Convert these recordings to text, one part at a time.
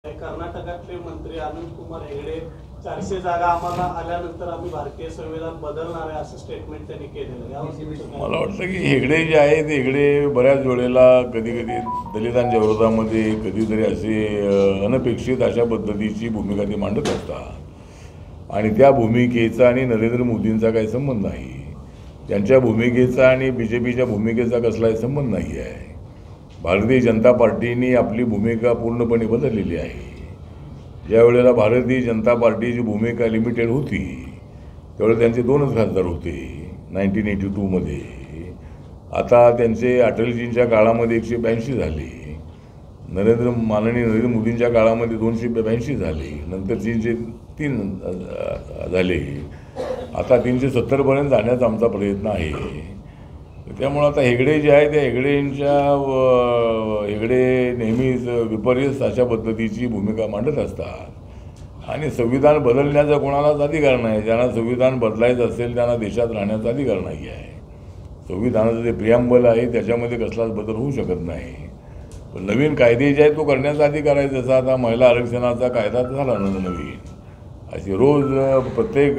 कर्नाटकातले मंत्री अनंत कुमार हेगडे 400 जागा आम्हाला आल्यानंतर आम्ही भारतीय संविधान बदलणार आहे असं स्टेटमेंट त्यांनी केलेलं आहे। मला वाटतं की हेगडे जे आहेत हेगडे बऱ्याच वेळेला कधी कधी दलितांच्या विरोधामध्ये कधीतरी असे अनपेक्षित अशा पद्धतीची भूमिका ते मांडत असतात आणि त्या भूमिकेचा आणि नरेंद्र मोदींचा काही संबंध नाही। त्यांच्या भूमिकेचा आणि BJPच्या भूमिकेचा कसलाही संबंध नाही आहे। भारतीय जनता पार्टीने आपली भूमिका पूर्णपणे बदललेली आहे। ज्या वेळेला भारतीय जनता पार्टीची भूमिका लिमिटेड होती त्यावेळेला त्यांचे 2च खासदार होते 1982 मध्ये। आता त्यांचे अटलजींच्या काळामध्ये 182 झाले, माननीय नरेंद्र मोदींच्या काळामध्ये 282 झाले, नंतर 303 झाले, आता 370 पर्यंत जाण्याचा आमचा प्रयत्न आहे। त्यामुळे आता हेगडे जे आहे त्या हेगडे नेहमीच विपर्यस्त अशा पद्धतीची भूमिका मांडत असतात आणि संविधान बदलण्याचा कोणालाच अधिकार नाही। ज्यांना संविधान बदलायचं असेल त्यांना देशात राहण्याचा अधिकार नाही आहे। संविधानाचं जे प्रिॲम्बल आहे त्याच्यामध्ये कसलाच बदल होऊ शकत नाही। पण नवीन कायदे जे आहेत तो करण्याचा अधिकार आहे। जसा आता महिला आरक्षणाचा कायदा झाला नवीन, अशी रोज प्रत्येक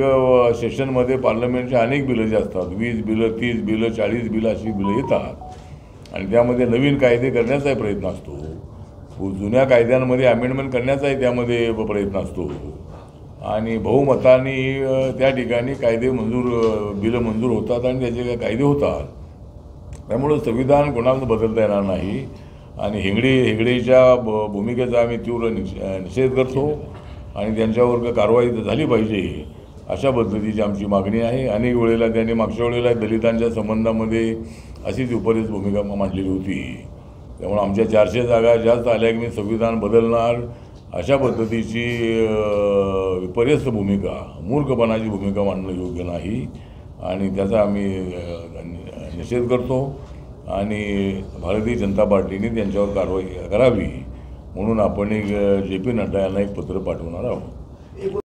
सेशनमध्ये पार्लमेंटचे अनेक बिलं जे असतात 20 बिलं 30 बिलं 40 बिलं अशी बिलं येतात आणि त्यामध्ये नवीन कायदे करण्याचाही प्रयत्न असतो। जुन्या कायद्यांमध्ये अमेंडमेंट करण्याचाही त्यामध्ये प्रयत्न असतो आणि बहुमताने त्या ठिकाणी बिलं मंजूर होतात आणि त्याचे कायदे होतात। त्यामुळे संविधान कोणाला बदलता येणार नाही आणि हेगडेच्या भूमिकेचा आम्ही तीव्र निषेध करतो आणि त्यांच्यावर कारवाई झाली पाहिजे अशा पद्धतीची आमची मागणी आहे। अनेक वेळेला त्यांनी मागच्या वेळेला दलितांच्या संबंधामध्ये अशीच विपरीत भूमिका मांडलेली होती। त्यामुळे आमच्या 400 जागा जास्त आल्या की मी संविधान बदलणार अशा पद्धतीची विपर्यस्त भूमिका, मूर्खपणाची भूमिका मांडणं योग्य नाही आणि त्याचा आम्ही निषेध करतो आणि भारतीय जनता पार्टीने त्यांच्यावर कारवाई करावी म्हणून आपण JP नड्डा यांना एक पत्र पाठवणार आहोत।